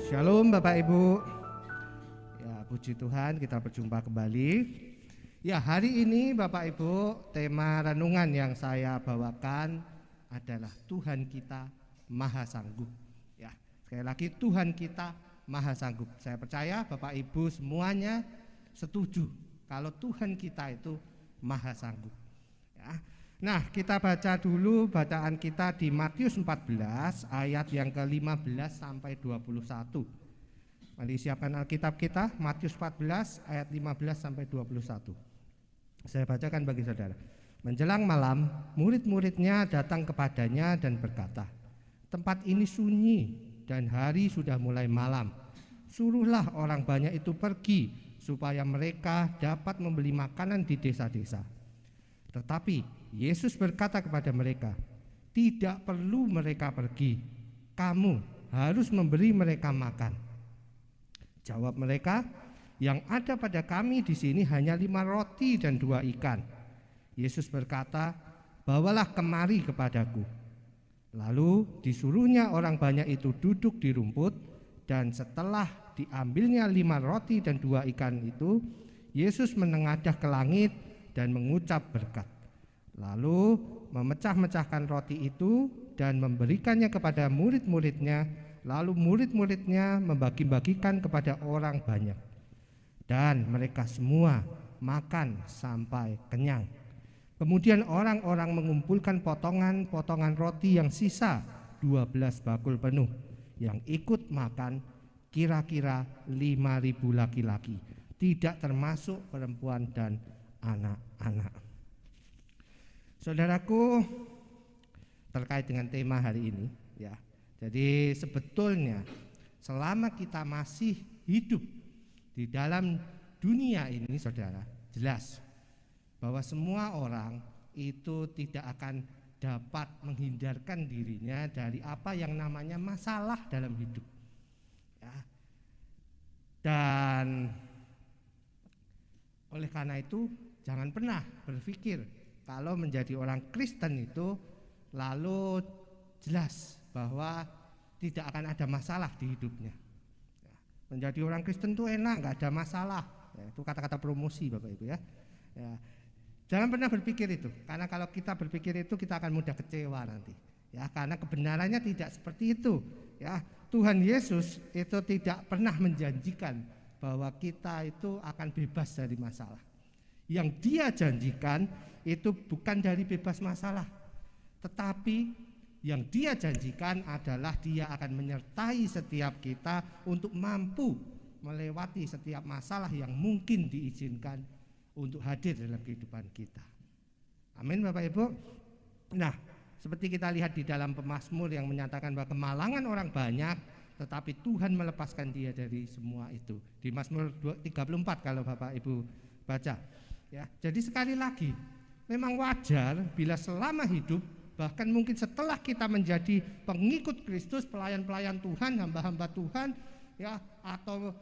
Shalom Bapak Ibu. Ya, puji Tuhan kita berjumpa kembali. Ya, hari ini Bapak Ibu, tema renungan yang saya bawakan adalah Tuhan kita Maha Sanggup. Ya, sekali lagi Tuhan kita Maha Sanggup. Saya percaya Bapak Ibu semuanya setuju kalau Tuhan kita itu Maha Sanggup. Ya. Nah, kita baca dulu bacaan kita di Matius 14 ayat yang ke-15 sampai 21. Mari siapkan Alkitab kita, Matius 14 ayat 15 sampai 21. Saya bacakan bagi saudara. Menjelang malam, murid-muridnya datang kepadanya dan berkata, "Tempat ini sunyi dan hari sudah mulai malam. Suruhlah orang banyak itu pergi supaya mereka dapat membeli makanan di desa-desa." Tetapi Yesus berkata kepada mereka, "Tidak perlu mereka pergi, kamu harus memberi mereka makan." Jawab mereka, "Yang ada pada kami di sini hanya 5 roti dan 2 ikan." Yesus berkata, "Bawalah kemari kepadaku." Lalu disuruhnya orang banyak itu duduk di rumput, dan setelah diambilnya 5 roti dan 2 ikan itu, Yesus menengadah ke langit dan mengucap berkat. Lalu memecah-mecahkan roti itu dan memberikannya kepada murid-muridnya. Lalu murid-muridnya membagi-bagikan kepada orang banyak. Dan mereka semua makan sampai kenyang. Kemudian orang-orang mengumpulkan potongan-potongan roti yang sisa 12 bakul penuh. Yang ikut makan kira-kira 5.000 laki-laki, tidak termasuk perempuan dan anak-anak. Saudaraku, terkait dengan tema hari ini, ya. Jadi sebetulnya selama kita masih hidup di dalam dunia ini, saudara, jelas bahwa semua orang itu tidak akan dapat menghindarkan dirinya dari apa yang namanya masalah dalam hidup. Ya. Dan oleh karena itu jangan pernah berpikir kalau menjadi orang Kristen itu lalu jelas bahwa tidak akan ada masalah di hidupnya. Ya, menjadi orang Kristen itu enak, nggak ada masalah. Ya, itu kata-kata promosi Bapak Ibu ya. Ya. Jangan pernah berpikir itu, karena kalau kita berpikir itu kita akan mudah kecewa nanti. Ya, karena kebenarannya tidak seperti itu. Ya, Tuhan Yesus itu tidak pernah menjanjikan bahwa kita itu akan bebas dari masalah. Yang Dia janjikan itu bukan dari bebas masalah, tetapi yang Dia janjikan adalah Dia akan menyertai setiap kita untuk mampu melewati setiap masalah yang mungkin diizinkan untuk hadir dalam kehidupan kita. Amin Bapak Ibu. Nah, seperti kita lihat di dalam pemazmur yang menyatakan bahwa kemalangan orang banyak, tetapi Tuhan melepaskan dia dari semua itu. Di Mazmur 34 kalau Bapak Ibu baca. Ya, jadi sekali lagi, memang wajar bila selama hidup, bahkan mungkin setelah kita menjadi pengikut Kristus, pelayan-pelayan Tuhan, hamba-hamba Tuhan, ya, atau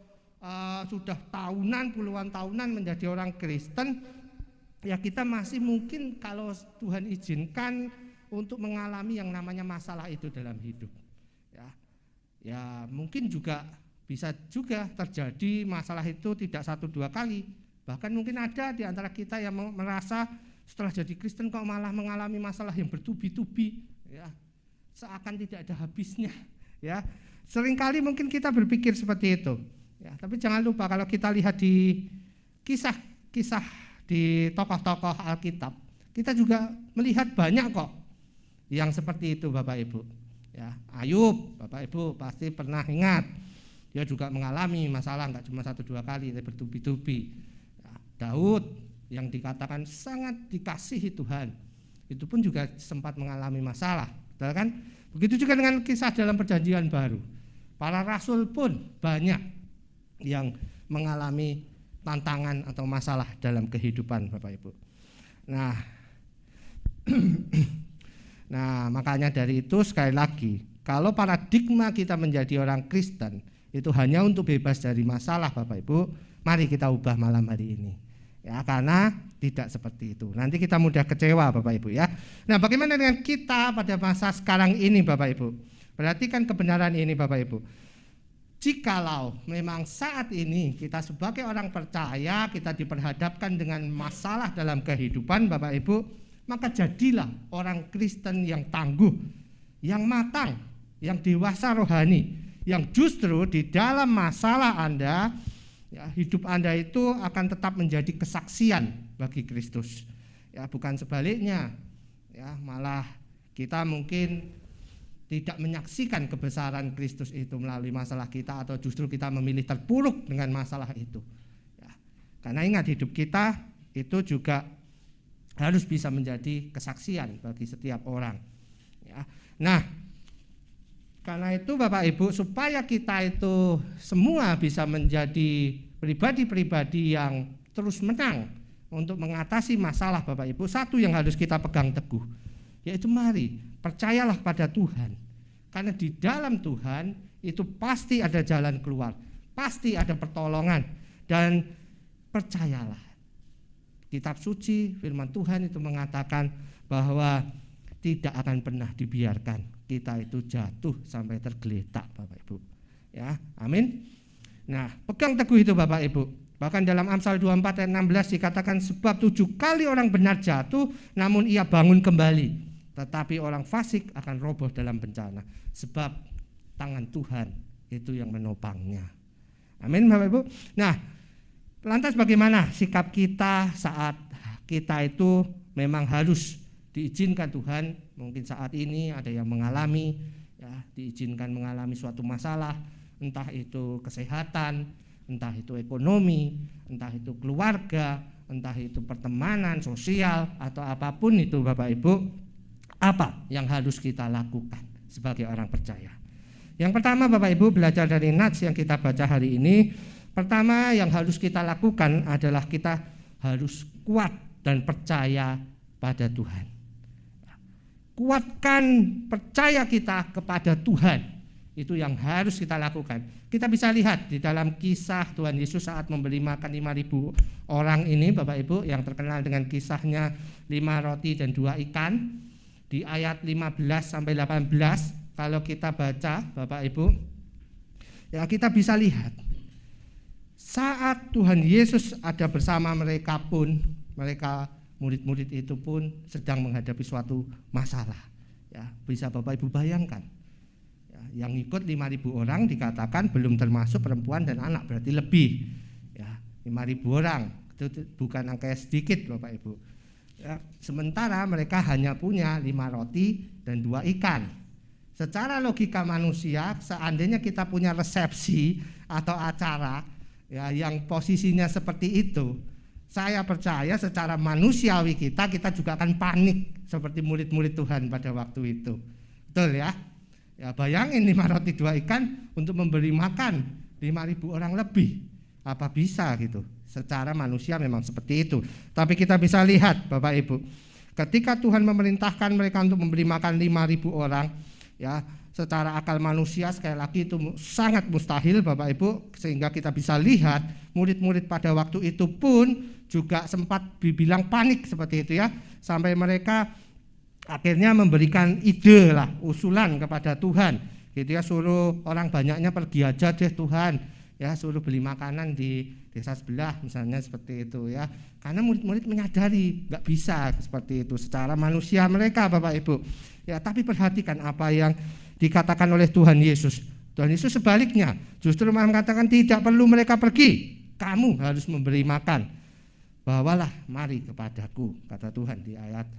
sudah tahunan, puluhan tahunan menjadi orang Kristen, ya kita masih mungkin kalau Tuhan izinkan untuk mengalami yang namanya masalah itu dalam hidup. Ya mungkin juga bisa juga terjadi masalah itu tidak 1-2 kali. Bahkan mungkin ada di antara kita yang merasa setelah jadi Kristen kok malah mengalami masalah yang bertubi-tubi, ya, seakan tidak ada habisnya. Ya, seringkali mungkin kita berpikir seperti itu. Ya, tapi jangan lupa kalau kita lihat di kisah-kisah di tokoh-tokoh Alkitab, kita juga melihat banyak kok yang seperti itu Bapak Ibu. Ya, Ayub, Bapak Ibu pasti pernah ingat, dia juga mengalami masalah nggak cuma 1-2 kali, tapi bertubi-tubi. Daud yang dikatakan sangat dikasihi Tuhan, itu pun juga sempat mengalami masalah, betul kan? Begitu juga dengan kisah dalam Perjanjian Baru. Para rasul pun banyak yang mengalami tantangan atau masalah dalam kehidupan Bapak Ibu. Nah, makanya dari itu sekali lagi, kalau paradigma kita menjadi orang Kristen itu hanya untuk bebas dari masalah Bapak Ibu, mari kita ubah malam hari ini. Ya, karena tidak seperti itu. Nanti kita mudah kecewa Bapak Ibu ya. Nah, bagaimana dengan kita pada masa sekarang ini Bapak Ibu? Perhatikan kebenaran ini Bapak Ibu. jikalau memang saat ini kita sebagai orang percaya kita diperhadapkan dengan masalah dalam kehidupan Bapak Ibu, maka jadilah orang Kristen yang tangguh, yang matang, yang dewasa rohani, yang justru di dalam masalah Anda, ya, hidup Anda itu akan tetap menjadi kesaksian bagi Kristus. Ya, bukan sebaliknya. Ya, malah kita mungkin tidak menyaksikan kebesaran Kristus itu melalui masalah kita, atau justru kita memilih terpuruk dengan masalah itu. Ya, karena ingat, hidup kita itu juga harus bisa menjadi kesaksian bagi setiap orang. Ya. Nah, karena itu Bapak Ibu, supaya kita itu semua bisa menjadi pribadi-pribadi yang terus menang untuk mengatasi masalah Bapak Ibu, satu yang harus kita pegang teguh, yaitu mari percayalah pada Tuhan. Karena di dalam Tuhan itu pasti ada jalan keluar, pasti ada pertolongan. Dan percayalah, kitab suci firman Tuhan itu mengatakan bahwa tidak akan pernah dibiarkan kita itu jatuh sampai tergeletak Bapak Ibu. Ya, amin. Nah, pegang teguh itu Bapak Ibu. Bahkan dalam Amsal 24 ayat 16 dikatakan, sebab 7 kali orang benar jatuh namun ia bangun kembali, tetapi orang fasik akan roboh dalam bencana, sebab tangan Tuhan itu yang menopangnya. Amin Bapak Ibu. Nah, lantas bagaimana sikap kita saat kita itu memang harus diizinkan Tuhan? Mungkin saat ini ada yang mengalami, ya, diizinkan mengalami suatu masalah, entah itu kesehatan, entah itu ekonomi, entah itu keluarga, entah itu pertemanan, sosial, atau apapun itu Bapak Ibu. Apa yang harus kita lakukan sebagai orang percaya? Yang pertama Bapak Ibu, belajar dari nats yang kita baca hari ini. Pertama yang harus kita lakukan adalah kita harus kuat dan percaya pada Tuhan. Kuatkan percaya kita kepada Tuhan, itu yang harus kita lakukan. Kita bisa lihat di dalam kisah Tuhan Yesus saat memberi makan 5.000 orang ini Bapak Ibu, yang terkenal dengan kisahnya 5 roti dan 2 ikan. Di ayat 15 sampai 18 kalau kita baca Bapak Ibu, ya, kita bisa lihat saat Tuhan Yesus ada bersama mereka pun, mereka murid-murid itu pun sedang menghadapi suatu masalah. Ya, bisa Bapak Ibu bayangkan, ya, yang ikut 5.000 orang dikatakan belum termasuk perempuan dan anak, berarti lebih. Ya, 5.000 orang itu bukan angka sedikit Bapak Ibu. Ya, sementara mereka hanya punya 5 roti dan 2 ikan. Secara logika manusia, seandainya kita punya resepsi atau acara, ya, yang posisinya seperti itu, saya percaya secara manusiawi kita juga akan panik seperti murid-murid Tuhan pada waktu itu. Betul ya? Ya, bayangin 5 roti 2 ikan untuk memberi makan 5.000 orang lebih. Apa bisa gitu? Secara manusia memang seperti itu. Tapi kita bisa lihat Bapak Ibu, ketika Tuhan memerintahkan mereka untuk memberi makan 5.000 orang, ya, secara akal manusia sekali lagi itu sangat mustahil Bapak Ibu. Sehingga kita bisa lihat murid-murid pada waktu itu pun juga sempat dibilang panik seperti itu ya. Sampai mereka akhirnya memberikan ide lah, usulan kepada Tuhan gitu ya, suruh orang banyaknya pergi aja deh Tuhan, ya, suruh beli makanan di desa sebelah misalnya seperti itu ya. Karena murid-murid menyadari nggak bisa seperti itu secara manusia mereka Bapak Ibu. Ya, tapi perhatikan apa yang dikatakan oleh Tuhan Yesus. Tuhan Yesus sebaliknya justru mengatakan tidak perlu mereka pergi, kamu harus memberi makan. Bawalah mari kepadaku, kata Tuhan di ayat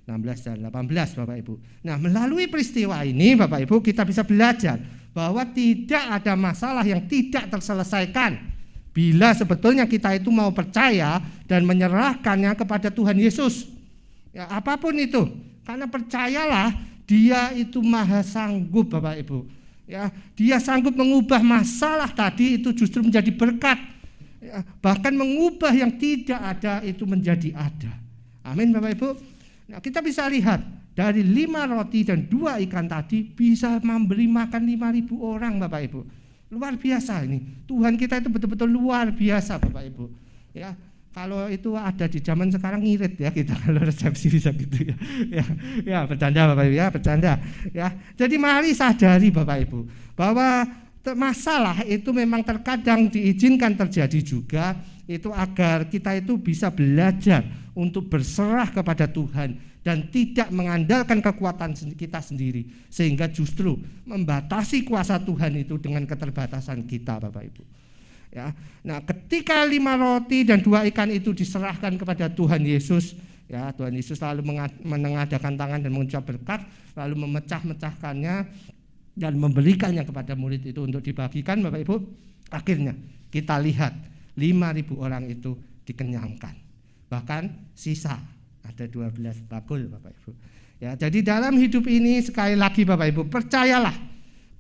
16 dan 18 Bapak Ibu. Nah, melalui peristiwa ini Bapak Ibu kita bisa belajar bahwa tidak ada masalah yang tidak terselesaikan bila sebetulnya kita itu mau percaya dan menyerahkannya kepada Tuhan Yesus. Ya, apapun itu, karena percayalah Dia itu maha sanggup Bapak Ibu. Ya, Dia sanggup mengubah masalah tadi itu justru menjadi berkat. Ya, bahkan mengubah yang tidak ada itu menjadi ada. Amin Bapak Ibu. Nah, kita bisa lihat dari 5 roti dan 2 ikan tadi bisa memberi makan 5.000 orang Bapak Ibu. Luar biasa ini. Tuhan kita itu betul-betul luar biasa Bapak Ibu. Ya, kalau itu ada di zaman sekarang ngirit ya kita kalau resepsi bisa gitu ya. Ya, bercanda Bapak Ibu ya, bercanda ya. Jadi mari sadari Bapak Ibu bahwa masalah itu memang terkadang diizinkan terjadi juga, itu agar kita itu bisa belajar untuk berserah kepada Tuhan dan tidak mengandalkan kekuatan kita sendiri, sehingga justru membatasi kuasa Tuhan itu dengan keterbatasan kita, Bapak Ibu. Ya. Nah, ketika 5 roti dan 2 ikan itu diserahkan kepada Tuhan Yesus, ya, Tuhan Yesus lalu menengadahkan tangan dan mengucap berkat, lalu memecah-mecahkannya dan memberikannya kepada murid itu untuk dibagikan, Bapak Ibu. Akhirnya kita lihat 5.000 orang itu dikenyangkan. Bahkan sisa ada 12 bakul, Bapak Ibu. Ya, jadi dalam hidup ini sekali lagi Bapak Ibu, percayalah,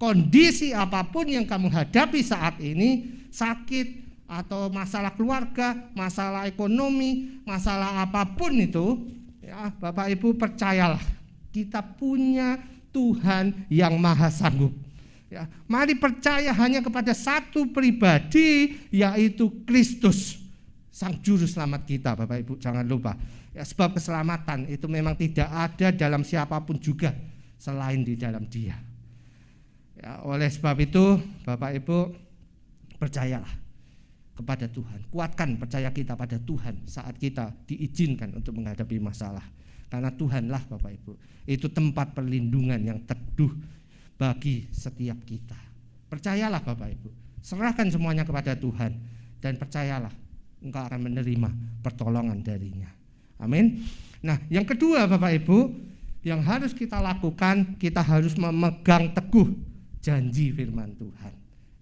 kondisi apapun yang kamu hadapi saat ini, sakit atau masalah keluarga, masalah ekonomi, masalah apapun itu, ya Bapak Ibu percayalah, kita punya Tuhan yang maha sanggup. Ya, mari percaya hanya kepada satu pribadi, yaitu Kristus, Sang Juru Selamat kita, Bapak Ibu, jangan lupa. Ya, sebab keselamatan itu memang tidak ada dalam siapapun juga selain di dalam Dia. Ya, oleh sebab itu, Bapak Ibu, percayalah kepada Tuhan. Kuatkan percaya kita pada Tuhan saat kita diizinkan untuk menghadapi masalah. Karena Tuhanlah, Bapak Ibu, itu tempat perlindungan yang teduh bagi setiap kita. Percayalah Bapak Ibu, serahkan semuanya kepada Tuhan, dan percayalah engkau akan menerima pertolongan darinya. Amin. Nah, yang kedua Bapak Ibu, yang harus kita lakukan, kita harus memegang teguh janji firman Tuhan.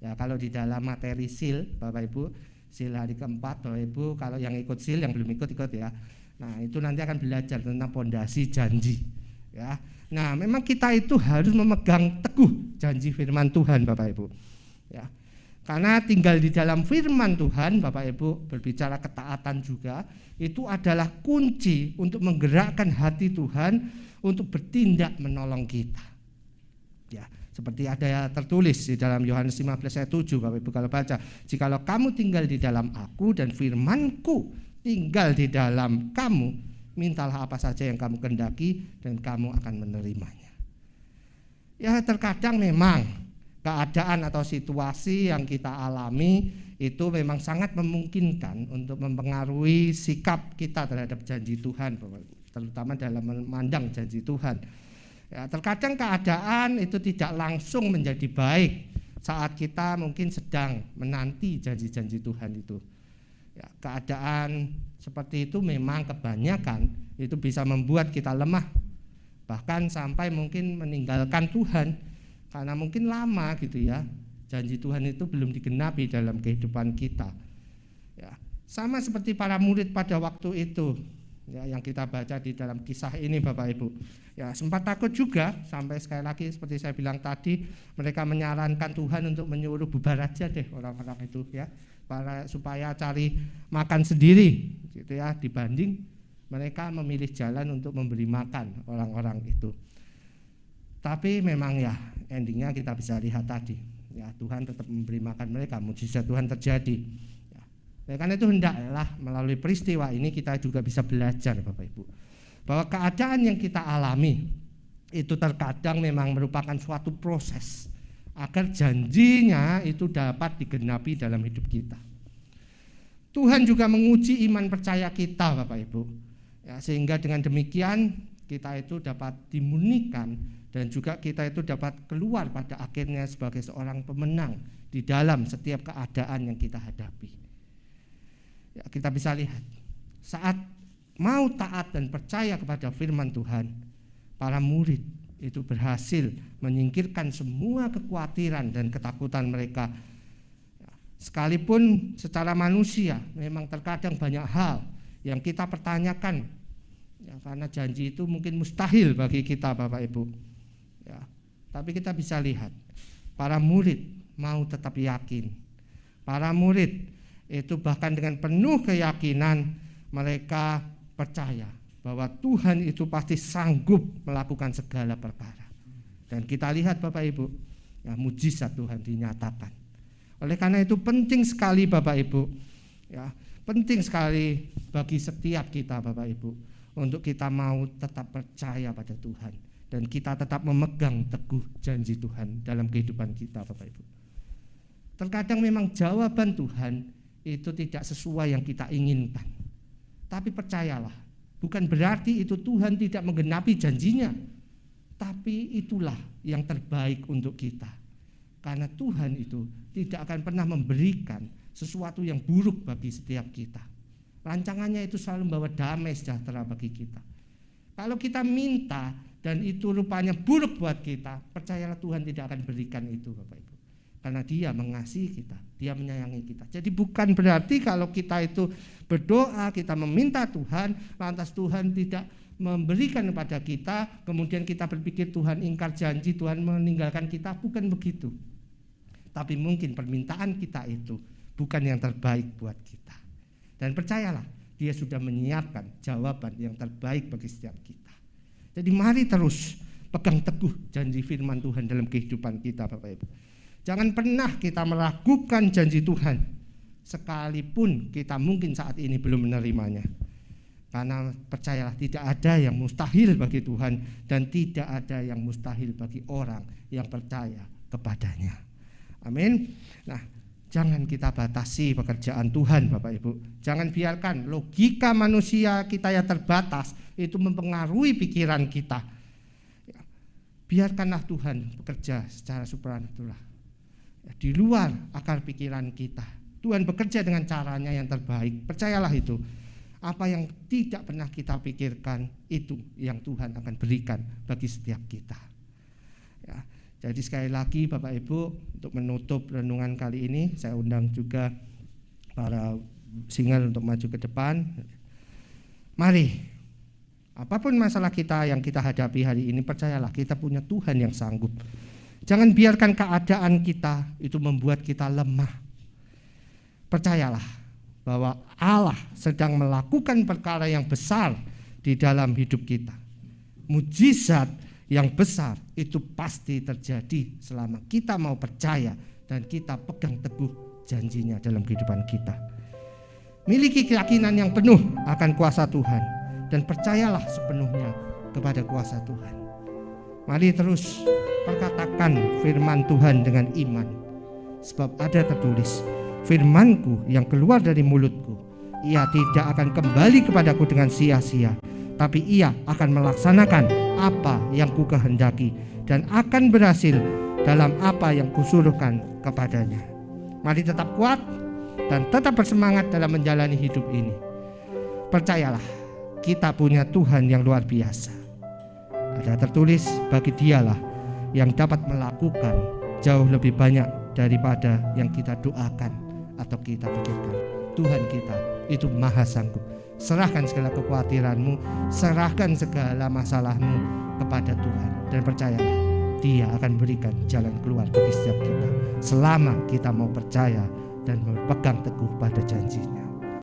Ya, kalau di dalam materi sil, Bapak Ibu, sil hari keempat, Bapak Ibu, kalau yang ikut sil, yang belum ikut ya. Nah, itu nanti akan belajar tentang pondasi janji. Ya, nah memang kita itu harus memegang teguh janji firman Tuhan, Bapak Ibu. Ya, karena tinggal di dalam firman Tuhan, Bapak Ibu, berbicara ketaatan juga, itu adalah kunci untuk menggerakkan hati Tuhan untuk bertindak menolong kita. Ya, seperti ada tertulis di dalam Yohanes 15 ayat 7, Bapak Ibu kalau baca, jikalau kamu tinggal di dalam aku dan firmanku tinggal di dalam kamu, mintalah apa saja yang kamu kehendaki dan kamu akan menerimanya. Ya, terkadang memang keadaan atau situasi yang kita alami itu memang sangat memungkinkan untuk mempengaruhi sikap kita terhadap janji Tuhan, terutama dalam memandang janji Tuhan. Ya, terkadang keadaan itu tidak langsung menjadi baik saat kita mungkin sedang menanti janji-janji Tuhan itu. Ya, keadaan seperti itu memang kebanyakan itu bisa membuat kita lemah, bahkan sampai mungkin meninggalkan Tuhan, karena mungkin lama gitu ya, janji Tuhan itu belum digenapi dalam kehidupan kita. Ya, sama seperti para murid pada waktu itu, ya, yang kita baca di dalam kisah ini, Bapak Ibu. Ya, sempat takut juga, sampai sekali lagi seperti saya bilang tadi, mereka menyarankan Tuhan untuk menyuruh bubar aja deh orang-orang itu, ya, supaya cari makan sendiri gitu ya, dibanding mereka memilih jalan untuk memberi makan orang-orang itu. Tapi memang ya endingnya kita bisa lihat tadi, ya, Tuhan tetap memberi makan mereka, mukjizat Tuhan terjadi. Ya, karena itu hendaklah melalui peristiwa ini kita juga bisa belajar, Bapak Ibu, bahwa keadaan yang kita alami itu terkadang memang merupakan suatu proses agar janjinya itu dapat digenapi dalam hidup kita. Tuhan juga menguji iman percaya kita, Bapak Ibu, ya, sehingga dengan demikian kita itu dapat dimurnikan dan juga kita itu dapat keluar pada akhirnya sebagai seorang pemenang di dalam setiap keadaan yang kita hadapi. Ya, kita bisa lihat saat mau taat dan percaya kepada firman Tuhan, para murid itu berhasil menyingkirkan semua kekhawatiran dan ketakutan mereka. Sekalipun secara manusia memang terkadang banyak hal yang kita pertanyakan, ya, karena janji itu mungkin mustahil bagi kita, Bapak Ibu, ya, tapi kita bisa lihat para murid mau tetap yakin. Para murid itu bahkan dengan penuh keyakinan mereka percaya bahwa Tuhan itu pasti sanggup melakukan segala perkara. Dan kita lihat, Bapak Ibu, ya, mujizat Tuhan dinyatakan. Oleh karena itu penting sekali, Bapak Ibu, ya, penting sekali bagi setiap kita, Bapak Ibu, untuk kita mau tetap percaya pada Tuhan dan kita tetap memegang teguh janji Tuhan dalam kehidupan kita, Bapak Ibu. Terkadang memang jawaban Tuhan itu tidak sesuai yang kita inginkan. Tapi percayalah, bukan berarti itu Tuhan tidak menggenapi janjinya. Tapi itulah yang terbaik untuk kita. Karena Tuhan itu tidak akan pernah memberikan sesuatu yang buruk bagi setiap kita. Rancangannya itu selalu membawa damai sejahtera bagi kita. Kalau kita minta dan itu rupanya buruk buat kita, percayalah Tuhan tidak akan berikan itu, Bapak Ibu. Karena Dia mengasihi kita, Dia menyayangi kita. Jadi bukan berarti kalau kita itu berdoa, kita meminta Tuhan, lantas Tuhan tidak memberikan kepada kita, kemudian kita berpikir Tuhan ingkar janji, Tuhan meninggalkan kita. Bukan begitu. Tapi mungkin permintaan kita itu bukan yang terbaik buat kita. Dan percayalah, Dia sudah menyiapkan jawaban yang terbaik bagi setiap kita. Jadi mari terus pegang teguh janji firman Tuhan dalam kehidupan kita, Bapak Ibu. Jangan pernah kita meragukan janji Tuhan, sekalipun kita mungkin saat ini belum menerimanya. Karena percayalah, tidak ada yang mustahil bagi Tuhan, dan tidak ada yang mustahil bagi orang yang percaya kepadanya. Amin. Nah, jangan kita batasi pekerjaan Tuhan, Bapak Ibu. Jangan biarkan logika manusia kita yang terbatas itu mempengaruhi pikiran kita. Biarkanlah Tuhan bekerja secara supranatural, di luar akal pikiran kita. Tuhan bekerja dengan caranya yang terbaik. Percayalah itu. Apa yang tidak pernah kita pikirkan, itu yang Tuhan akan berikan bagi setiap kita. Ya. Jadi sekali lagi Bapak Ibu, untuk menutup renungan kali ini, saya undang juga para single untuk maju ke depan. Mari, apapun masalah kita yang kita hadapi hari ini, percayalah kita punya Tuhan yang sanggup. Jangan biarkan keadaan kita itu membuat kita lemah. Percayalah bahwa Allah sedang melakukan perkara yang besar di dalam hidup kita. Mujizat yang besar itu pasti terjadi selama kita mau percaya dan kita pegang teguh janjinya dalam kehidupan kita. Miliki keyakinan yang penuh akan kuasa Tuhan dan percayalah sepenuhnya kepada kuasa Tuhan. Mari terus perkatakan firman Tuhan dengan iman, sebab ada tertulis, firman-Ku yang keluar dari mulut-Ku, ia tidak akan kembali kepadaku dengan sia-sia, tapi ia akan melaksanakan apa yang Ku kehendaki dan akan berhasil dalam apa yang Kusuruhkan kepadanya. Mari tetap kuat dan tetap bersemangat dalam menjalani hidup ini. Percayalah, kita punya Tuhan yang luar biasa. Ada tertulis, bagi Dialah yang dapat melakukan jauh lebih banyak daripada yang kita doakan atau kita pikirkan. Tuhan kita itu maha sanggup. Serahkan segala kekhawatiranmu, serahkan segala masalahmu kepada Tuhan, dan percayalah, Dia akan berikan jalan keluar bagi setiap kita selama kita mau percaya dan berpegang teguh pada janjinya.